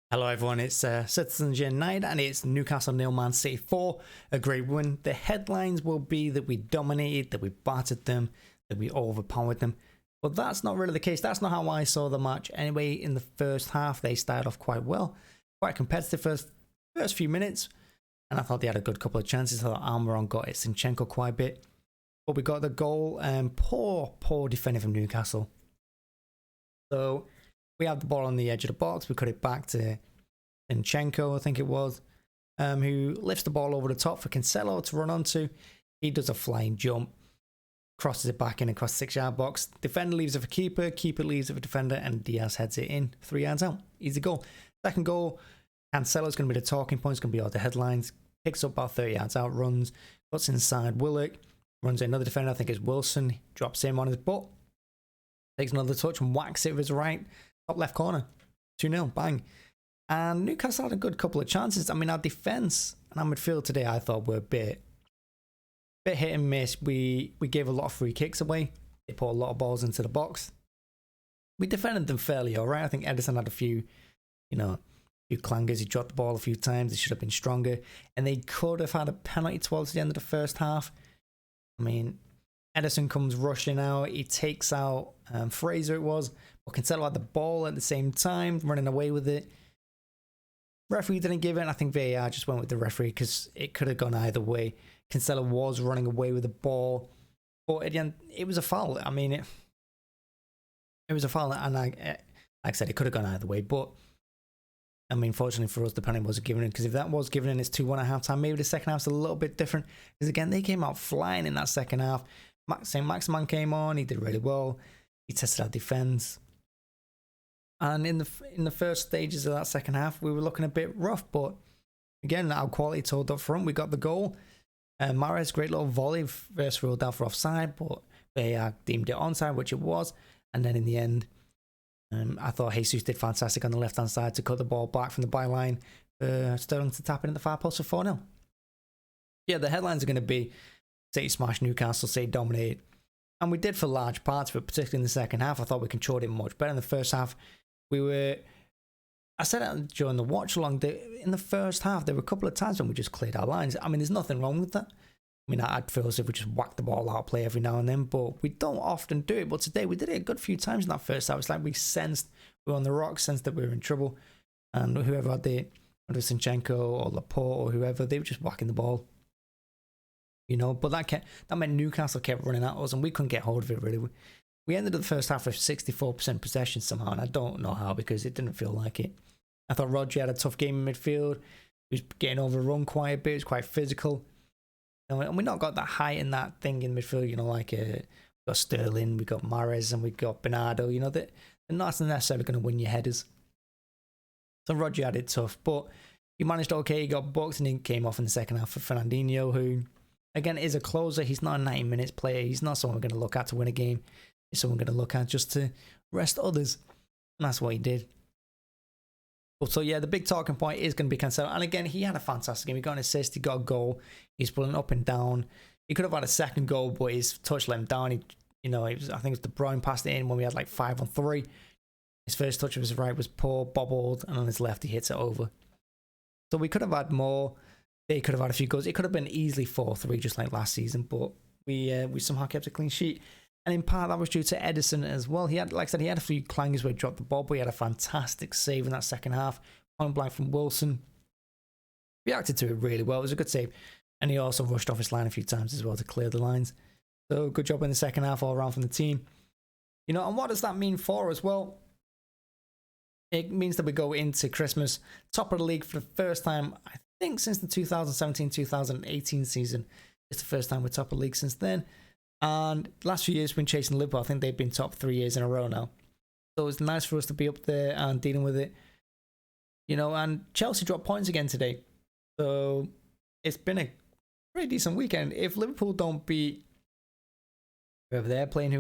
Hello everyone, it's Citizens United and it's Newcastle 0 Man City 4, a great win. The headlines will be that we dominated, that we battered them, that we overpowered them. But that's not really the case. That's not how I saw the match. Anyway, in the first half, they started off quite well. Quite competitive first few minutes. And I thought they had a good couple of chances. I thought Almiron got it, Zinchenko quite a bit. But we got the goal and poor defending from Newcastle. So we had the ball on the edge of the box. We cut it back to Zinchenko, I think it was, who lifts the ball over the top for Cancelo to run onto. He does a flying jump, crosses it back in across the 6-yard box. Defender leaves it for keeper leaves it for defender, and Diaz heads it in 3 yards out. Easy goal. Second goal, Cancelo's going to be the talking point. It's going to be all the headlines. Picks up about 30 yards out, runs, puts inside Willock, runs another defender, I think it's Wilson, drops him on his butt, takes another touch and whacks it with his right. Top left corner, 2-0, bang. And Newcastle had a good couple of chances. I mean, our defence and our midfield today, I thought, were a bit hit and miss. We gave a lot of free kicks away. They put a lot of balls into the box. We defended them fairly all right. I think Edison had a few clangers. He dropped the ball a few times. They should have been stronger. And they could have had a penalty towards the end of the first half. I mean, Edison comes rushing out. He takes out Fraser, it was. But Cancelo had the ball at the same time, running away with it. Referee didn't give it. I think VAR just went with the referee because it could have gone either way. Cancelo was running away with the ball. But at the end, it was a foul. I mean, it was a foul. And like I said, it could have gone either way. But, I mean, fortunately for us, the penalty wasn't given in. Because if that was given in, it's 2-1 at half-time. Maybe the second half's a little bit different. Because, again, they came out flying in that second half. St. Maximan came on. He did really well. He tested our defence. And in the first stages of that second half, we were looking a bit rough. But, again, our quality told up front. We got the goal. Mahrez, great little volley, first ruled out for offside. But they deemed it onside, which it was. And then in the end, I thought Jesus did fantastic on the left-hand side to cut the ball back from the byline for Sterling to tap it in the far post for 4-0. Yeah, the headlines are going to be City smashed Newcastle, City dominated. And we did for large parts, but particularly in the second half, I thought we controlled it much better. In the first half, I said it during the watch-along, in the first half, there were a couple of times when we just cleared our lines. I mean, there's nothing wrong with that. I mean, I'd feel as if we just whack the ball out play every now and then, but we don't often do it. But today, we did it a good few times in that first half. It's like we sensed we were on the rocks, sensed that we were in trouble. And whoever had it, whether Zinchenko or Laporte or whoever, they were just whacking the ball. But that meant Newcastle kept running at us and we couldn't get hold of it really. We ended the first half with 64% possession somehow, and I don't know how because it didn't feel like it. I thought Rodri had a tough game in midfield. He was getting overrun quite a bit. He was quite physical. And we not got that height in that thing in midfield, we got Sterling, we got Mahrez, and we got Bernardo. They're not necessarily going to win your headers. So Rodri had it tough, but he managed okay. He got booked and he came off in the second half for Fernandinho, who, again, is a closer. He's not a 90 minutes player. He's not someone we're going to look at to win a game. He's someone we're going to look at just to rest others. And that's what he did. So yeah, the big talking point is going to be Cancelo. And again, he had a fantastic game. He got an assist, he got a goal. He's pulling up and down. He could have had a second goal, but his touch let him down. I think it was De Bruyne passed it in when we had like 5-on-3. His first touch of his right was poor, bobbled, and on his left he hits it over. So we could have had more. They could have had a few goals. It could have been easily 4-3 just like last season, but we somehow kept a clean sheet. And in part, that was due to Edison as well. He had, like I said, he had a few clangers where he dropped the ball, but he had a fantastic save in that second half. Point blank from Wilson. Reacted to it really well. It was a good save. And he also rushed off his line a few times as well to clear the lines. So good job in the second half all around from the team. And what does that mean for us? Well, it means that we go into Christmas top of the league for the first time, I think, since the 2017-2018 season. It's the first time we're top of the league since then. And the last few years, we've been chasing Liverpool. I think they've been top 3 years in a row now. So it's nice for us to be up there and dealing with it. And Chelsea dropped points again today. So it's been a pretty decent weekend. If Liverpool don't beat whoever they're playing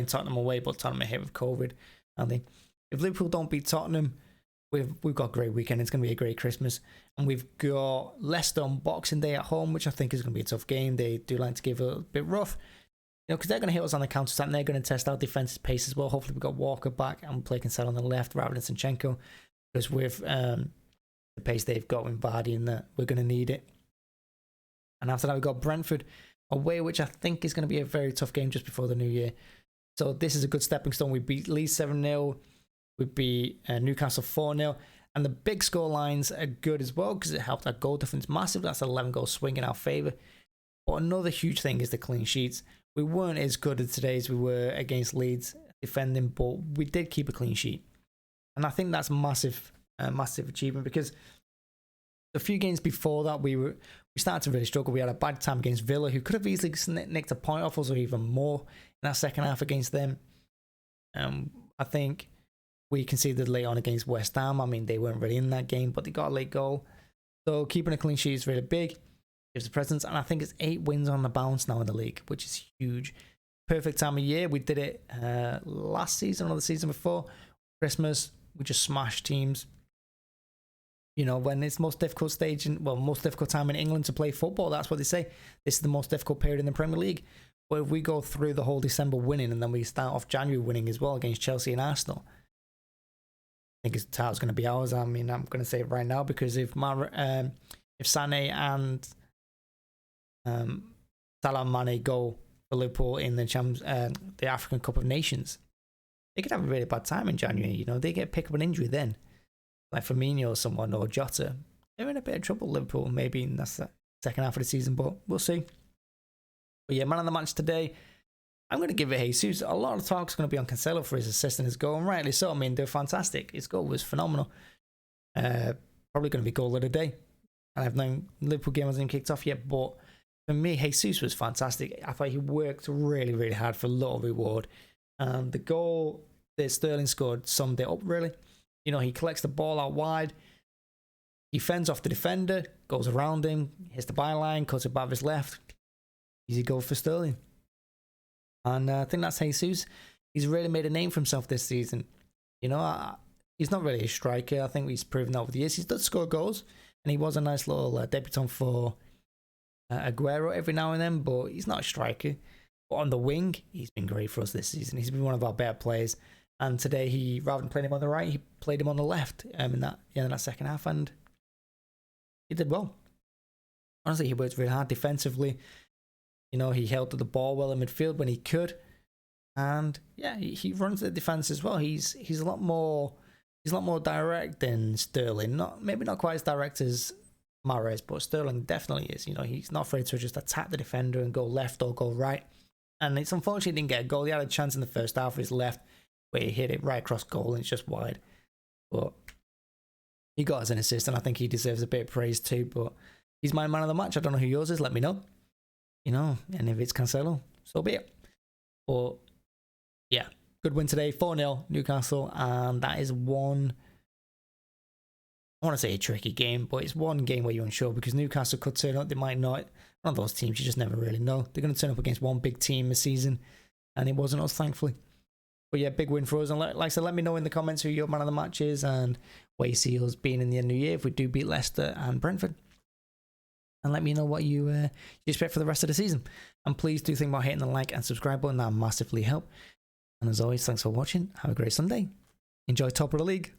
Tottenham away, but Tottenham are hit with COVID, aren't they? If Liverpool don't beat Tottenham, we've got a great weekend. It's going to be a great Christmas. And we've got Leicester on Boxing Day at home, which I think is going to be a tough game. They do like to give it a bit rough. Because they're going to hit us on the counter-attack and they're going to test our defensive pace as well. Hopefully we've got Walker back and play Cancelo on the left rather than Zinchenko. because with the pace they've got with Vardy and that, we're going to need it. And after that, we've got Brentford away, which I think is going to be a very tough game just before the new year. So this is a good stepping stone. We beat Leeds 7-0. We beat Newcastle 4-0. And the big score lines are good as well because it helped our goal difference massively. That's an 11-goal swing in our favour. But another huge thing is the clean sheets. We weren't as good at today as we were against Leeds defending, but we did keep a clean sheet. And I think that's massive achievement because the few games before that, we started to really struggle. We had a bad time against Villa, who could have easily nicked a point off us or even more in that second half against them. I think we conceded late on against West Ham. I mean, they weren't really in that game, but they got a late goal. So keeping a clean sheet is really big. Gives a presence. And I think it's 8 wins on the bounce now in the league, which is huge. Perfect time of year. We did it last season or the season before. Christmas, we just smashed teams. You know, when it's most difficult stage, most difficult time in England to play football, that's what they say. This is the most difficult period in the Premier League. But if we go through the whole December winning and then we start off January winning as well against Chelsea and Arsenal, I think it's going to be ours. I mean, I'm going to say it right now because if Sané and Salah and Mane go for Liverpool in the African Cup of Nations, they could have a really bad time in January. You know, they pick up an injury then, like Firmino or someone or Jota. They're in a bit of trouble, Liverpool, maybe in the second half of the season, but we'll see. But yeah, man of the match today, I'm going to give it Jesus. A lot of talk's going to be on Cancelo for his assist and his goal, and rightly so. I mean, they're fantastic. His goal was phenomenal. Probably going to be goal of the day. And I've known Liverpool game hasn't even kicked off yet, but for me, Jesus was fantastic. I thought he worked really, really hard for a little reward. The goal that Sterling scored summed it up, really. You know, he collects the ball out wide. He fends off the defender, goes around him, hits the byline, cuts it back with his left. Easy goal for Sterling. And I think that's Jesus. He's really made a name for himself this season. You know, he's not really a striker. I think he's proven that over the years. He does score goals, and he was a nice little debutant for Aguero every now and then, but he's not a striker. But on the wing, he's been great for us this season. He's been one of our better players. And today, he rather than playing him on the right, he played him on the left in that second half, and he did well. Honestly, he worked really hard defensively. You know, he held to the ball well in midfield when he could, and yeah, he runs the defense as well. He's a lot more direct than Sterling. Maybe not quite as direct as Mahrez, but Sterling definitely is. You know, he's not afraid to just attack the defender and go left or go right. And it's unfortunate he didn't get a goal. He had a chance in the first half with his left where he hit it right across goal and it's just wide. But he got us an assist, and I think he deserves a bit of praise too. But he's my man of the match. I don't know who yours is. Let me know. You know, and if it's Cancelo, so be it. But yeah, good win today, 4-0 Newcastle, and that is one. I want to say a tricky game, but it's one game where you're unsure because Newcastle could turn up, they might not. One of those teams you just never really know. They're going to turn up against one big team this season, and it wasn't us, thankfully. But yeah, big win for us. And like I said, let me know in the comments who your man of the match is and where you see us being in the new year if we do beat Leicester and Brentford. And let me know what you expect for the rest of the season. And please do think about hitting the like and subscribe button. That massively help. And as always, thanks for watching. Have a great Sunday. Enjoy top of the league.